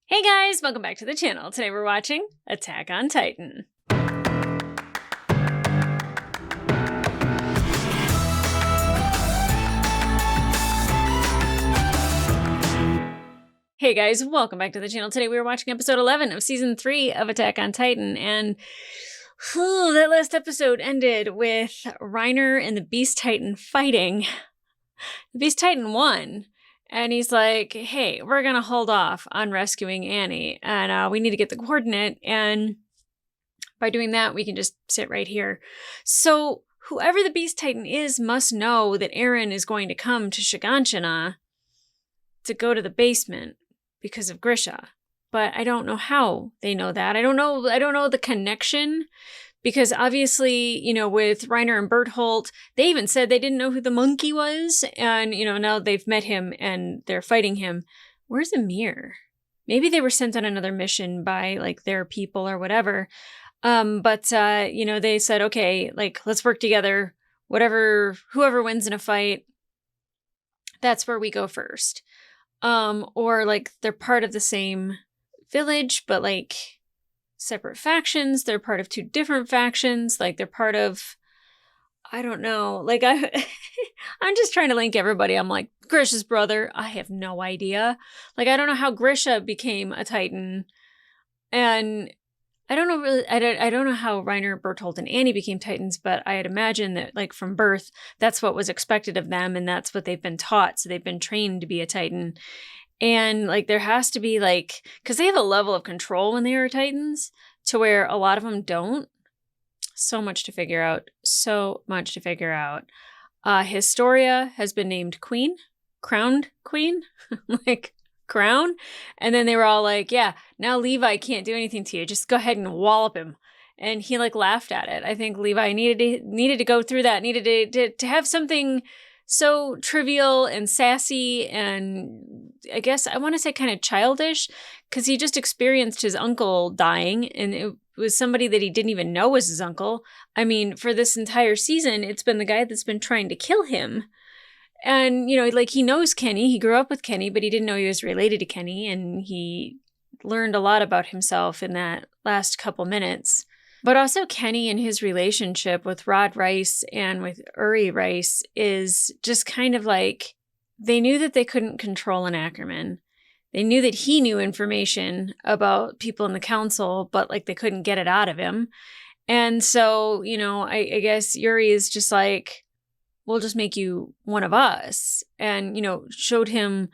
Hey guys, welcome back to the channel. Today we're watching Attack on Titan. Hey guys, welcome back to the channel. Today we are watching episode 11 of season 3 of Attack on Titan, and that last episode ended with Reiner and the Beast Titan fighting. The Beast Titan won. And he's like, hey, we're going to hold off on rescuing Annie. And we need to get the coordinate. And by doing that, we can just sit right here. So whoever the Beast Titan is must know that Eren is going to come to Shiganshina to go to the basement because of Grisha. But I don't know how they know that. I don't know the connection. Because obviously, with Reiner and Bertholdt, they even said they didn't know who the monkey was. And, now they've met him and they're fighting him. Where's Amir? Maybe they were sent on another mission by, their people or whatever. But they said, okay, let's work together. Whoever wins in a fight, that's where we go first. Or, they're part of the same village, but, separate factions. They're part of two different factions. They're part of, I don't know. I'm just trying to link everybody. I'm like, Grisha's brother. I have no idea. I don't know how Grisha became a Titan. And I don't know really, I don't know how Reiner, Bertholdt, and Annie became Titans, but I'd imagine that from birth, that's what was expected of them. And that's what they've been taught. So they've been trained to be a Titan. And there has to be because they have a level of control when they are Titans to where a lot of them don't. So much to figure out. Historia has been named queen, crowned queen, crown. And then they were all yeah, now Levi can't do anything to you. Just go ahead and wallop him. And he laughed at it. I think Levi needed to go through that, needed to have something so trivial and sassy and I guess I want to say kind of childish because he just experienced his uncle dying and it was somebody that he didn't even know was his uncle. I mean, for this entire season, it's been the guy that's been trying to kill him. And, he knows Kenny. He grew up with Kenny, but he didn't know he was related to Kenny. And he learned a lot about himself in that last couple minutes. But also Kenny and his relationship with Rod Rice and with Uri Rice is just kind of they knew that they couldn't control an Ackerman. They knew that he knew information about people in the council, but they couldn't get it out of him. And so, I guess Uri is just we'll just make you one of us. And, showed him,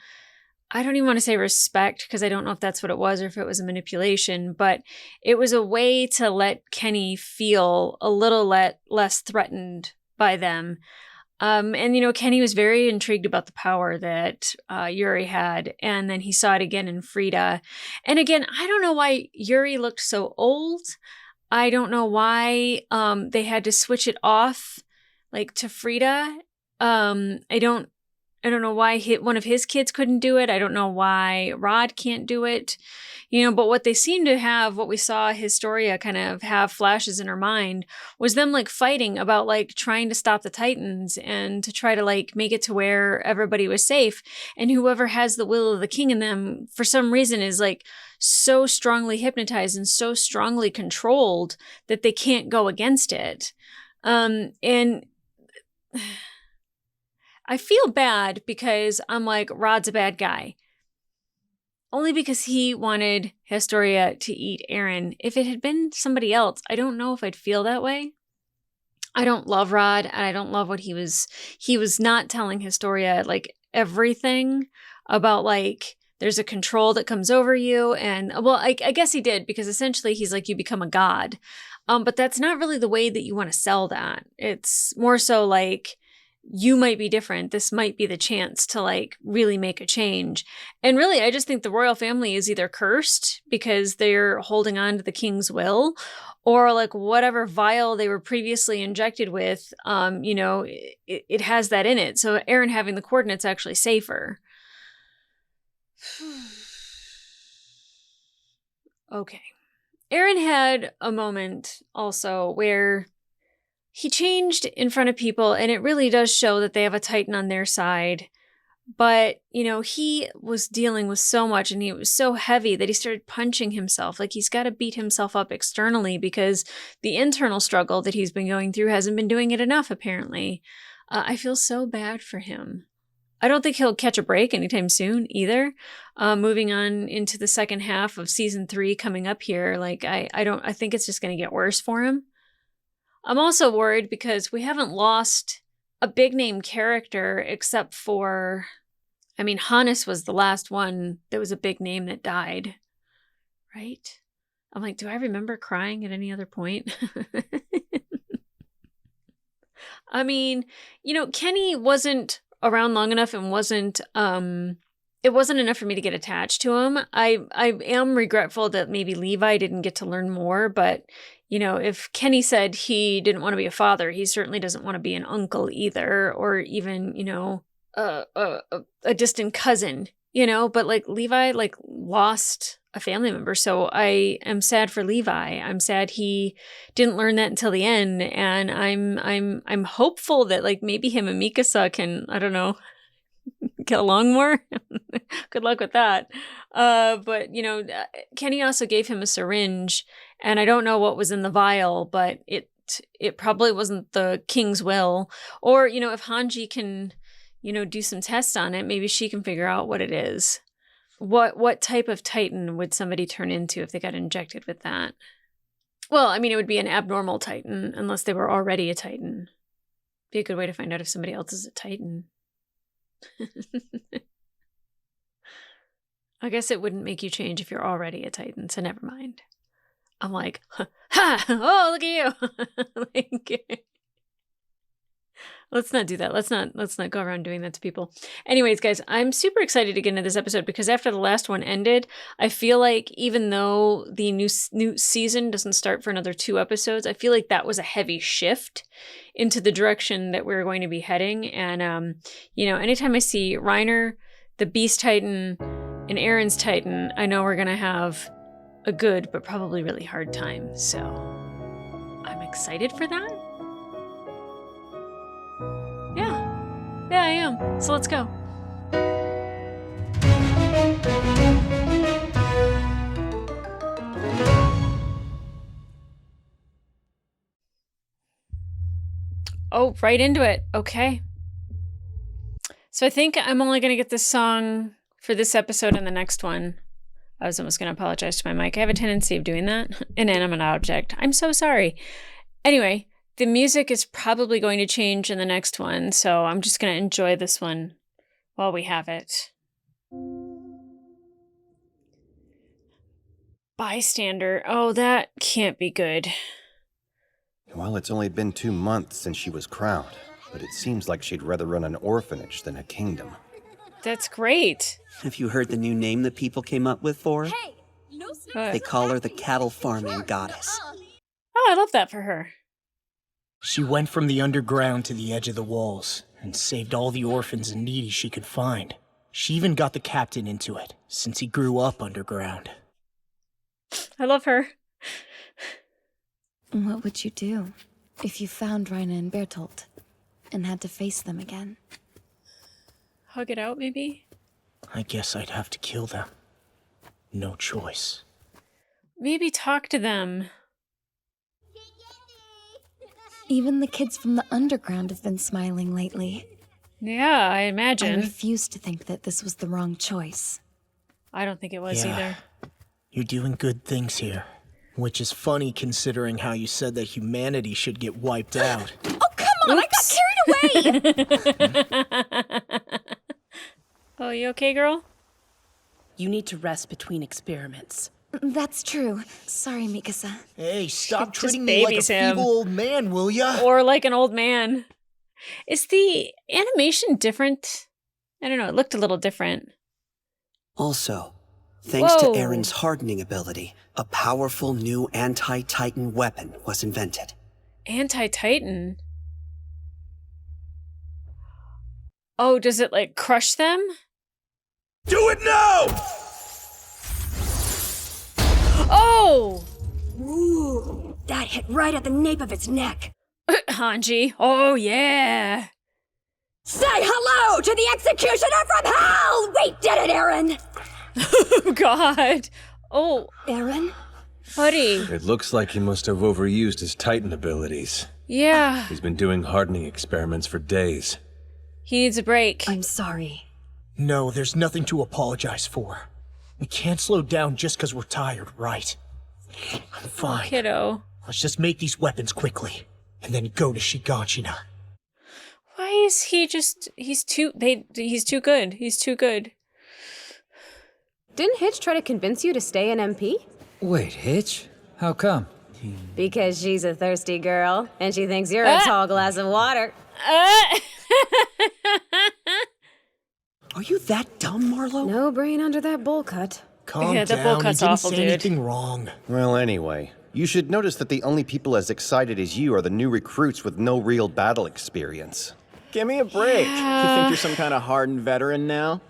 I don't even want to say respect because I don't know if that's what it was or if it was a manipulation, but it was a way to let Kenny feel a little less threatened by them. And, Kenny was very intrigued about the power that Uri had. And then he saw it again in Frida. And again, I don't know why Uri looked so old. I don't know why they had to switch it off to Frida. I don't know why one of his kids couldn't do it. I don't know why Rod can't do it. But what they seem to have, what we saw Historia kind of have flashes in her mind, was them fighting about trying to stop the Titans and to try to make it to where everybody was safe. And whoever has the will of the king in them, for some reason, is so strongly hypnotized and so strongly controlled that they can't go against it. And I feel bad because I'm Rod's a bad guy. Only because he wanted Historia to eat Eren. If it had been somebody else, I don't know if I'd feel that way. I don't love Rod, and I don't love what he was not telling Historia, everything about, there's a control that comes over you. And, well, I guess he did, because essentially he's you become a god. But that's not really the way that you want to sell that. It's more so you might be different. This might be the chance to really make a change. And really, I just think the royal family is either cursed because they're holding on to the king's will, or whatever vial they were previously injected with, it has that in it. So Eren having the coordinates actually safer. Okay. Eren had a moment also where he changed in front of people, and it really does show that they have a Titan on their side. But, he was dealing with so much and it was so heavy that he started punching himself. Like, he's got to beat himself up externally because the internal struggle that he's been going through hasn't been doing it enough, apparently. I feel so bad for him. I don't think he'll catch a break anytime soon either. Moving on into the second half of season 3 coming up here, like, I think it's just going to get worse for him. I'm also worried because we haven't lost a big name character except for, Hannes was the last one that was a big name that died, right? I'm like, do I remember crying at any other point? Kenny wasn't around long enough and it wasn't enough for me to get attached to him. I am regretful that maybe Levi didn't get to learn more, but if Kenny said he didn't want to be a father, he certainly doesn't want to be an uncle either, or even, a distant cousin, but like Levi lost a family member. So I am sad for Levi. I'm sad he didn't learn that until the end. And I'm hopeful that like maybe him and Mikasa can, I don't know, get along more. Good luck with that. But Kenny also gave him a syringe, and I don't know what was in the vial, but it probably wasn't the king's will. Or, if Hanji can, do some tests on it, maybe she can figure out what it is. What type of Titan would somebody turn into if they got injected with that? Well, it would be an abnormal Titan, unless they were already a Titan. Be a good way to find out if somebody else is a Titan. I guess it wouldn't make you change if you're already a Titan, so never mind. I'm like, ha! Oh, look at you! Let's not do that. Let's not go around doing that to people. Anyways, guys, I'm super excited to get into this episode because after the last one ended, I feel like even though the new season doesn't start for another 2 episodes, I feel like that was a heavy shift into the direction that we're going to be heading. And, anytime I see Reiner, the Beast Titan, and Aaron's Titan, I know we're going to have a good but probably really hard time. So I'm excited for that. Yeah, I am. So let's go. Oh, right into it. Okay. So I think I'm only going to get this song for this episode and the next one. I was almost going to apologize to my mic. I have a tendency of doing that. Inanimate object. I'm so sorry. Anyway, the music is probably going to change in the next one, so I'm just going to enjoy this one while we have it. Bystander. Oh, that can't be good. Well, it's only been 2 months since she was crowned, but it seems like she'd rather run an orphanage than a kingdom. That's great. Have you heard the new name that people came up with for her? They call her the cattle farming goddess. Oh, I love that for her. She went from the underground to the edge of the walls and saved all the orphans and needy she could find. She even got the captain into it, since he grew up underground. I love her. What would you do if you found Reiner and Bertolt and had to face them again? Hug it out, maybe? I guess I'd have to kill them. No choice. Maybe talk to them. Even the kids from the underground have been smiling lately. Yeah, I imagine. I refuse to think that this was the wrong choice. I don't think it was either. You're doing good things here. Which is funny considering how you said that humanity should get wiped out. Oh, come on! Oops. I got carried away! Oh, you okay, girl? You need to rest between experiments. That's true. Sorry, Mikasa. Hey, stop Just treating me like a babies him. feeble old man, will ya? Or like an old man. Is the animation different? I don't know, it looked a little different. Also, thanks Whoa. to Aaron's hardening ability, a powerful new anti-Titan weapon was invented. Anti-Titan? Oh, does it like crush them? Do it now! Oh! Ooh, that hit right at the nape of its neck. Hanji. Oh, yeah. Say hello to the executioner from hell! We did it, Aaron! Oh, God. Oh, Aaron? buddy. It looks like he must have overused his Titan abilities. Yeah. He's been doing hardening experiments for days. He needs a break. I'm sorry. No, there's nothing to apologize for. We can't slow down just because we're tired, right? I'm fine. Kiddo. Let's just make these weapons quickly, and then go to Shiganshina. Why is he just... He's too good. He's too good. Didn't Hitch try to convince you to stay an MP? Wait, Hitch? How come? Because she's a thirsty girl, and she thinks you're a tall glass of water. Are you that dumb, Marlo? No brain under that bowl cut. Calm Yeah, down, that bowl cut's he didn't awful, say dude. anything wrong. Well, anyway, you should notice that the only people as excited as you are the new recruits with no real battle experience. Give me a break. You think you're some kind of hardened veteran now?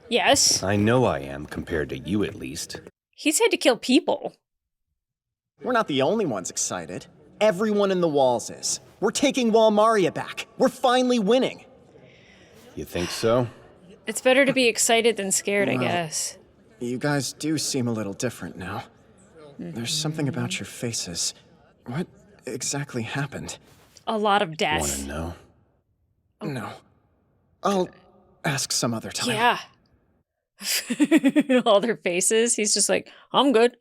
Yes. I know I am, compared to you at least. He's had to kill people. We're not the only ones excited. Everyone in the walls is. We're taking Walmaria back. We're finally winning. You think so? It's better to be excited than scared, I guess. You guys do seem a little different now. There's something about your faces. What exactly happened? A lot of death. Wanna know? No. I'll ask some other time. Yeah. All their faces. He's just like, I'm good.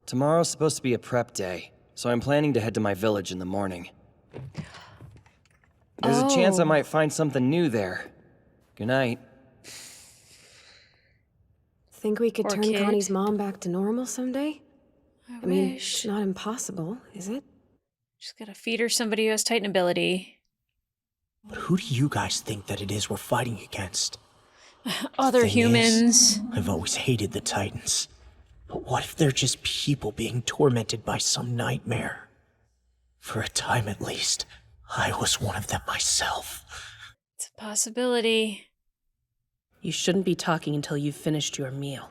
Tomorrow's supposed to be a prep day, so I'm planning to head to my village in the morning. There's a chance I might find something new there. Good night. Think we could Poor turn kid. Connie's mom back to normal someday? I mean, wish. it's not impossible, is it? Just gotta feed her somebody who has Titan ability. But who do you guys think that it is we're fighting against? Other Thing is, humans. I've always hated the Titans. But what if they're just people being tormented by some nightmare? For a time at least, I was one of them myself. It's a possibility. You shouldn't be talking until you've finished your meal.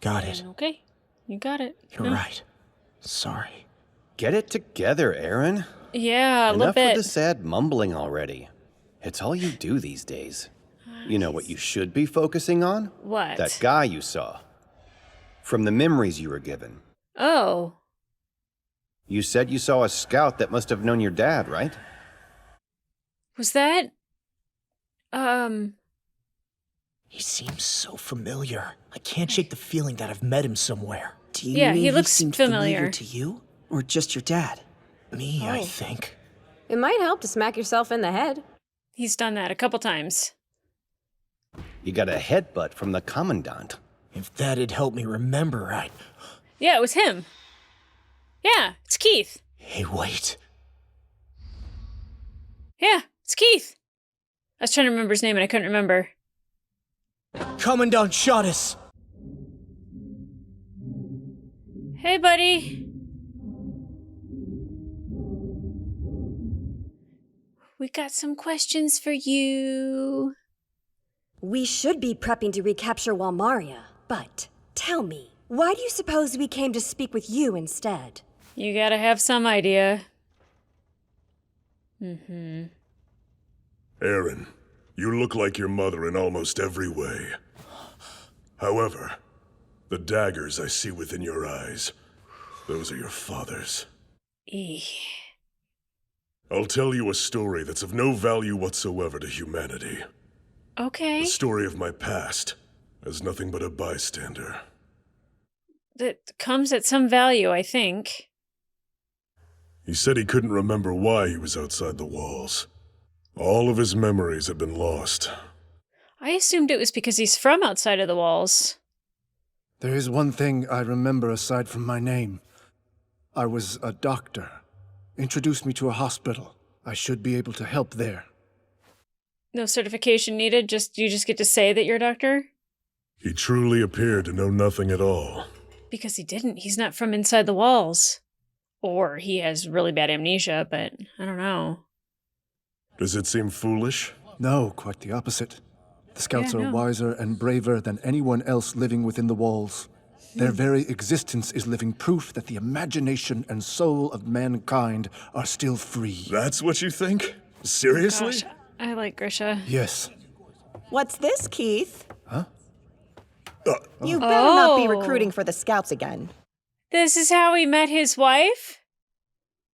Got it. Okay. You got it. You're No. right. Sorry. Get it together, Aaron. Yeah, a little Enough with bit. the sad mumbling already. It's all you do these days. You know what you should be focusing on? What? That guy you saw. From the memories you were given. Oh. You said you saw a scout that must have known your dad, right? Was that... He seems so familiar. I can't shake the feeling that I've met him somewhere. Do you Yeah, mean he looks seemed familiar. to you? Or just your dad? Me, I think. It might help to smack yourself in the head. He's done that a couple times. You got a headbutt from the commandant. If that'd help me remember, I'd... Yeah, it was him. Yeah, it's Keith. Hey, wait. Yeah, it's Keith. I was trying to remember his name and I couldn't remember. Commandant shot us! Hey, buddy. We got some questions for you. We should be prepping to recapture Walmaria, but tell me, why do you suppose we came to speak with you instead? You gotta have some idea. Aaron, you look like your mother in almost every way. However, the daggers I see within your eyes, those are your father's. I'll tell you a story that's of no value whatsoever to humanity. Okay. The story of my past, as nothing but a bystander. That comes at some value, I think. He said he couldn't remember why he was outside the walls. All of his memories had been lost. I assumed it was because he's from outside of the walls. There is one thing I remember aside from my name. I was a doctor. Introduced me to a hospital. I should be able to help there. No certification needed, you just get to say that you're a doctor? He truly appeared to know nothing at all. Because he didn't. He's not from inside the walls. Or he has really bad amnesia, but I don't know. Does it seem foolish? No, quite the opposite. The scouts Yeah, are no. wiser and braver than anyone else living within the walls. Their very existence is living proof that the imagination and soul of mankind are still free. That's what you think? Seriously? Gosh, I like Grisha. Yes. What's this, Keith? Huh? You better not be recruiting for the Scouts again. This is how he met his wife?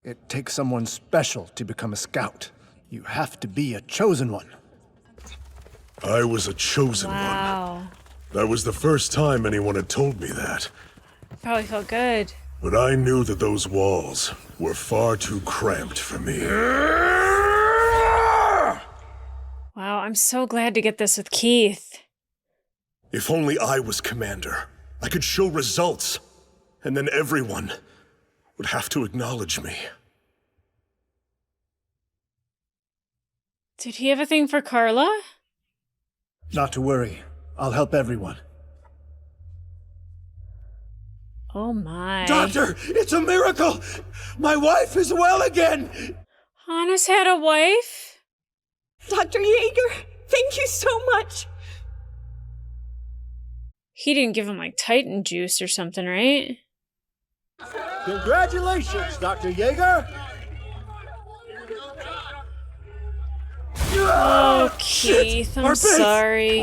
It takes someone special to become a scout. You have to be a chosen one. I was a chosen one. That was the first time anyone had told me that. Probably felt good. But I knew that those walls were far too cramped for me. Wow, I'm so glad to get this with Keith. If only I was commander, I could show results, and then everyone would have to acknowledge me. Did he have a thing for Carla? Not to worry. I'll help everyone. Oh my. Doctor, it's a miracle! My wife is well again! Hannes had a wife? Dr. Yeager, thank you so much! He didn't give him like Titan juice or something, right? Congratulations, Dr. Yeager! Oh, Keith, I'm sorry.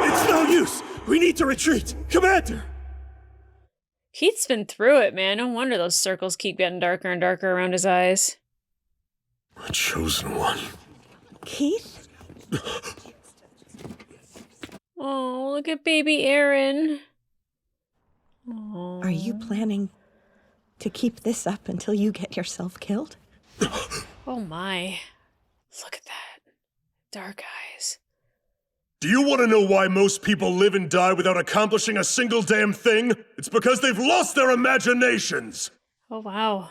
It's no use! We need to retreat! Commander! Keith's been through it, man. No wonder those circles keep getting darker and darker around his eyes. A chosen one. Keith? Oh, look at baby Aaron. Are you planning to keep this up until you get yourself killed? Oh my. Look at that. Dark eyes. Do you want to know why most people live and die without accomplishing a single damn thing? It's because they've lost their imaginations! Oh wow.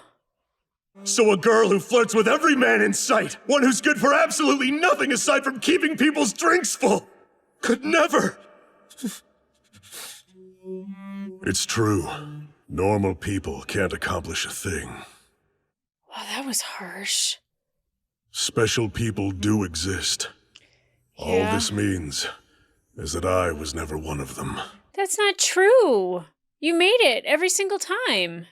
So a girl who flirts with every man in sight, one who's good for absolutely nothing aside from keeping people's drinks full, could never... It's true. Normal people can't accomplish a thing. Wow, that was harsh. Special people do exist. Yeah. All this means is that I was never one of them. That's not true. You made it every single time.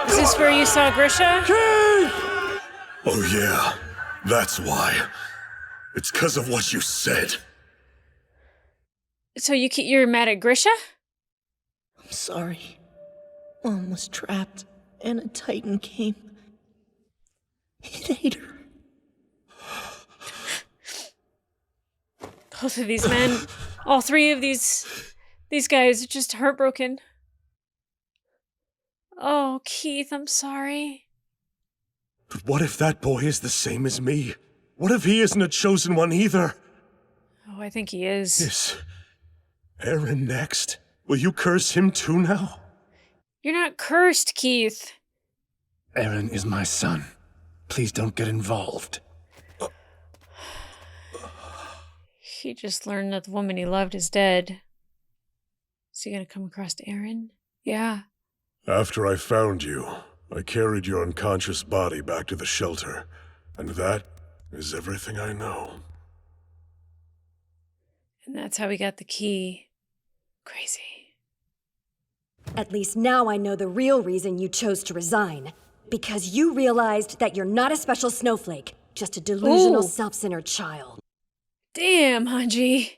Is this where you saw Grisha? Oh yeah, that's why. It's 'cause of what you said. So you're mad at Grisha? I'm sorry. Mom was trapped, and a Titan came. It ate her. Both of these men, all three of these guys are just heartbroken. Oh, Keith, I'm sorry. But what if that boy is the same as me? What if he isn't a chosen one either? Oh, I think he is. Is Aaron next? Will you curse him too now? You're not cursed, Keith. Aaron is my son. Please don't get involved. He just learned that the woman he loved is dead. Is he gonna come across Aaron? Yeah. After I found you, I carried your unconscious body back to the shelter. And that is everything I know. And that's how we got the key. Crazy. At least now I know the real reason you chose to resign. Because you realized that you're not a special snowflake, just a delusional, self-centered child. Damn, Hanji.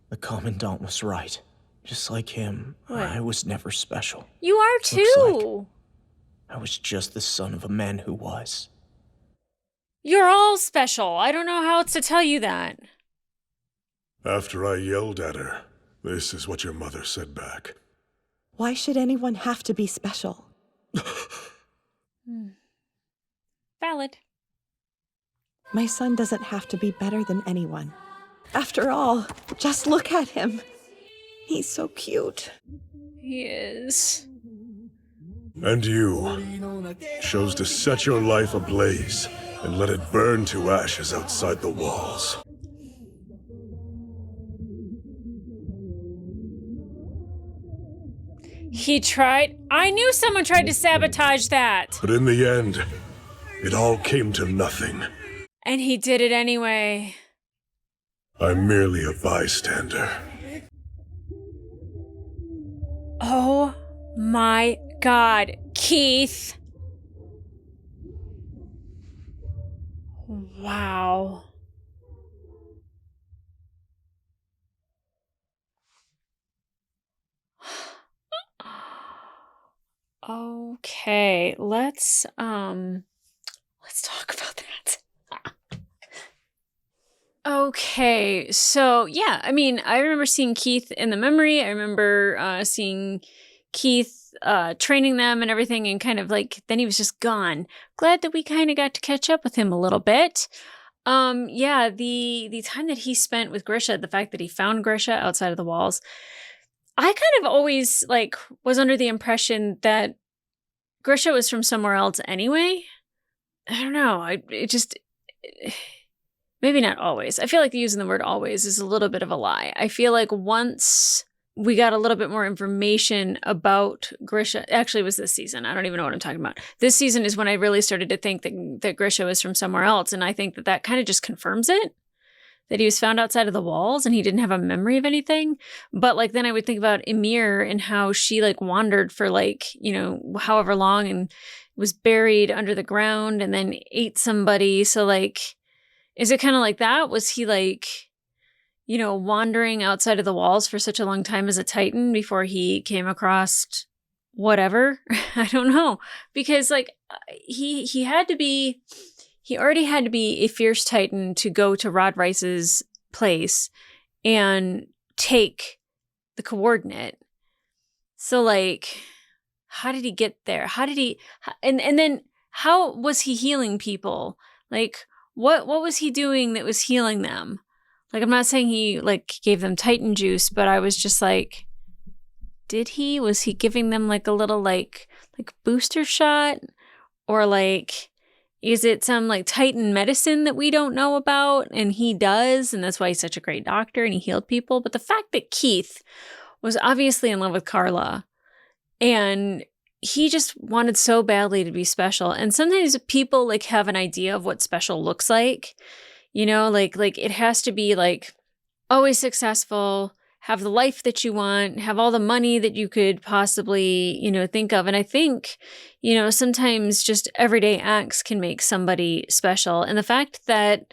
The Commandant was right. Just like him, I was never special. You are too. I was just the son of a man who was. You're all special. I don't know how else to tell you that. After I yelled at her, this is what your mother said back. Why should anyone have to be special? Valid. My son doesn't have to be better than anyone. After all, just look at him. He's so cute. He is. And you chose to set your life ablaze and let it burn to ashes outside the walls. He tried. I knew someone tried to sabotage that. But in the end, it all came to nothing. And he did it anyway. I'm merely a bystander. Oh my God, Keith. Wow. Okay, let's talk about that. Okay, so yeah, I mean, I remember seeing Keith in the memory. I remember seeing Keith training them and everything, and kind of like then he was just gone. Glad that we kind of got to catch up with him a little bit. Yeah, the time that he spent with Grisha, the fact that he found Grisha outside of the walls, I kind of always like was under the impression that Grisha was from somewhere else anyway. I don't know. Maybe not always. I feel like using the word always is a little bit of a lie. I feel like once we got a little bit more information about Grisha, actually it was this season. I don't even know what I'm talking about. This season is when I really started to think that Grisha was from somewhere else. And I think that kind of just confirms it, that he was found outside of the walls and he didn't have a memory of anything. But like, then I would think about Emir and how she like wandered for like, however long and was buried under the ground and then ate somebody. So like, is it kind of like that? Was he like, wandering outside of the walls for such a long time as a Titan before he came across whatever? I don't know. Because like he already had to be a fierce Titan to go to Rod Rice's place and take the coordinate. So like, how did he get there? And then how was he healing people? Like, what was he doing that was healing them? Like, I'm not saying he like gave them Titan juice, but I was just like, was he giving them like a little like booster shot? Or like, is it some like Titan medicine that we don't know about and he does, and that's why he's such a great doctor and he healed people? But the fact that Keith was obviously in love with Carla and he just wanted so badly to be special. And sometimes people like have an idea of what special looks like, like it has to be like always successful, have the life that you want, have all the money that you could possibly, think of. And I think, sometimes just everyday acts can make somebody special. And the fact that,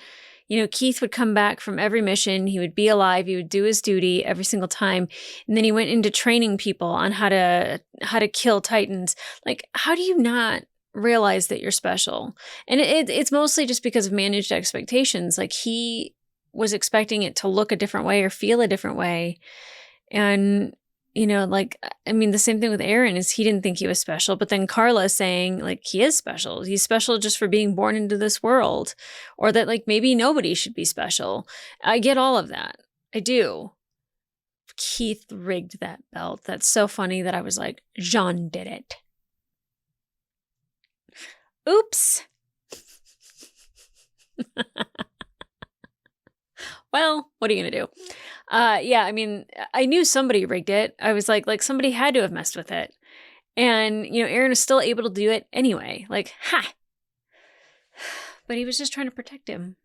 Keith would come back from every mission, he would be alive, he would do his duty every single time. And then he went into training people on how to kill Titans. Like, how do you not realize that you're special? And it's mostly just because of managed expectations. Like, he was expecting it to look a different way or feel a different way. And, the same thing with Aaron is he didn't think he was special, but then Carla saying like, he is special. He's special just for being born into this world, or that like, maybe nobody should be special. I get all of that. I do. Keith rigged that belt. That's so funny that I was like, Jean did it. Oops. Well, what are you going to do? Yeah, I knew somebody rigged it. I was like somebody had to have messed with it. And, Aaron was still able to do it anyway. Like, ha! But he was just trying to protect him.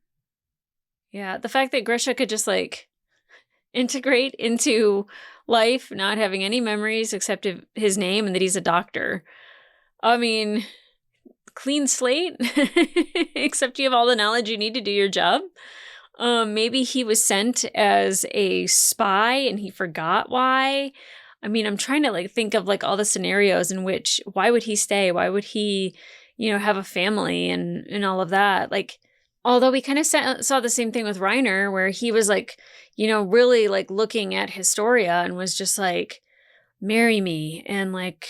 Yeah, the fact that Grisha could just, like, integrate into life, not having any memories except his name and that he's a doctor. Clean slate, except you have all the knowledge you need to do your job. Maybe he was sent as a spy and he forgot why. I'm trying to like think of like all the scenarios in which, why would he stay? Why would he, have a family and all of that? Like, although we kind of saw the same thing with Reiner, where he was like, really like looking at Historia and was just like, marry me and like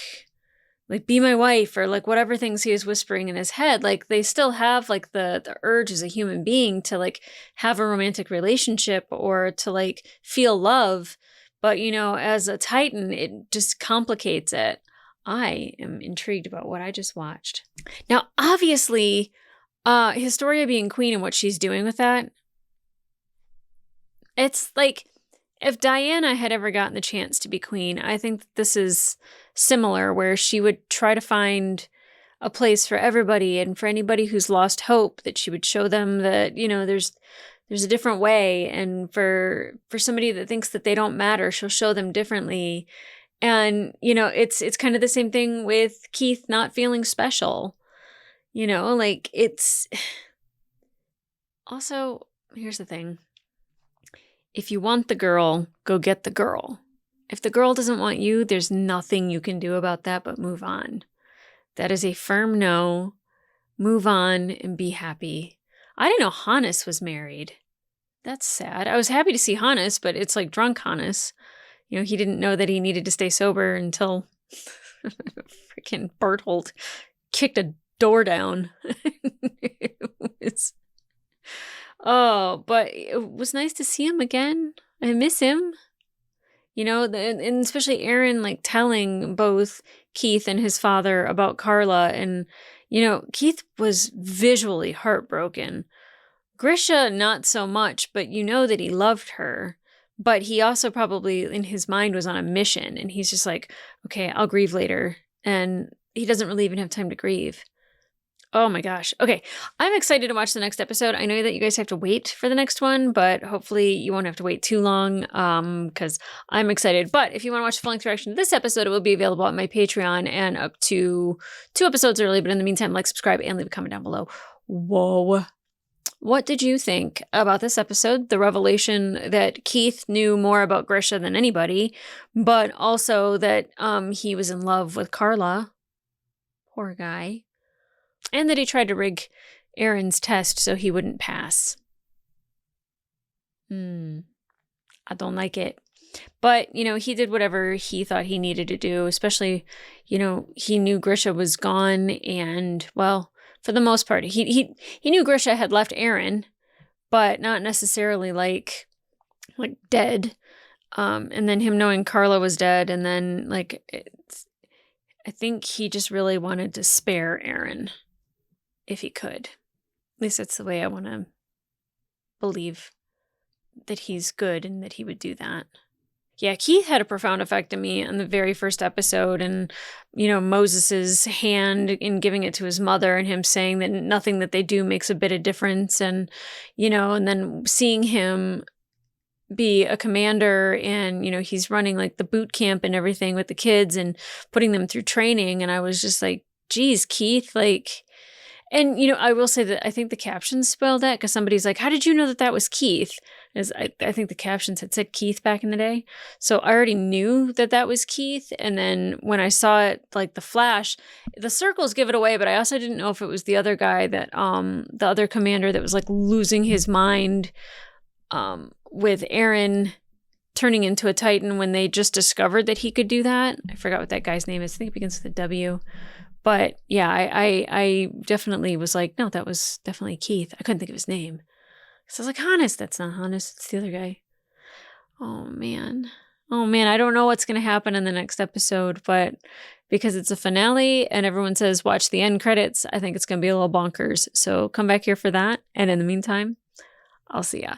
be my wife, or like whatever things he was whispering in his head. Like, they still have like the urge as a human being to like have a romantic relationship or to like feel love. But, as a Titan, it just complicates it. I am intrigued about what I just watched. Now, obviously, Historia being queen and what she's doing with that, it's like, if Diana had ever gotten the chance to be queen, I think that this is similar, where she would try to find a place for everybody, and for anybody who's lost hope, that she would show them that, There's a different way. And for somebody that thinks that they don't matter, she'll show them differently. And, you know, it's kind of the same thing with Keith not feeling special. You know, like it's also, here's the thing. If you want the girl, go get the girl. If the girl doesn't want you, there's nothing you can do about that but move on. That is a firm no. Move on and be happy. I didn't know Hannes was married. That's sad. I was happy to see Hannes, but it's like drunk Hannes. You know, he didn't know that he needed to stay sober until freaking Berthold kicked a door down. But it was nice to see him again. I miss him. You know, and especially Aaron, like telling both Keith and his father about Carla. And, you know, Keith was visually heartbroken. Grisha, not so much, but you know that he loved her. But he also probably, in his mind, was on a mission. And he's just like, okay, I'll grieve later. And he doesn't really even have time to grieve. Oh my gosh. Okay. I'm excited to watch the next episode. I know that you guys have to wait for the next one, but hopefully you won't have to wait too long because I'm excited. But if you want to watch the full-length reaction to this episode, it will be available on my Patreon and up to 2 episodes early. But in the meantime, like, subscribe, and leave a comment down below. Whoa. What did you think about this episode? The revelation that Keith knew more about Grisha than anybody, but also that he was in love with Carla. Poor guy. And that he tried to rig Aaron's test so he wouldn't pass. I don't like it. But, you know, he did whatever he thought he needed to do, especially, you know, he knew Grisha was gone and, well, for the most part, he knew Grisha had left Aaron, but not necessarily like dead. And then him knowing Carla was dead, and then like, I think he just really wanted to spare Aaron. If he could. At least that's the way I want to believe that he's good and that he would do that. Yeah, Keith had a profound effect on me on the very first episode, and, you know, Moses's hand in giving it to his mother and him saying that nothing that they do makes a bit of difference, and, you know, and then seeing him be a commander and, you know, he's running like the boot camp and everything with the kids and putting them through training, and I was just like, geez, Keith, like... And, you know, I will say that I think the captions spoiled that because somebody's like, how did you know that that was Keith? As I think the captions had said Keith back in the day. So I already knew that that was Keith. And then when I saw it, like the flash, the circles give it away. But I also didn't know if it was the other guy that, the other commander that was like losing his mind with Aaron turning into a Titan when they just discovered that he could do that. I forgot what that guy's name is. I think it begins with a W. But yeah, I definitely was like, no, that was definitely Keith. I couldn't think of his name. So I was like, Hannes. That's not Hannes. It's the other guy. Oh, man. I don't know what's going to happen in the next episode, but because it's a finale and everyone says watch the end credits, I think it's going to be a little bonkers. So come back here for that. And in the meantime, I'll see ya.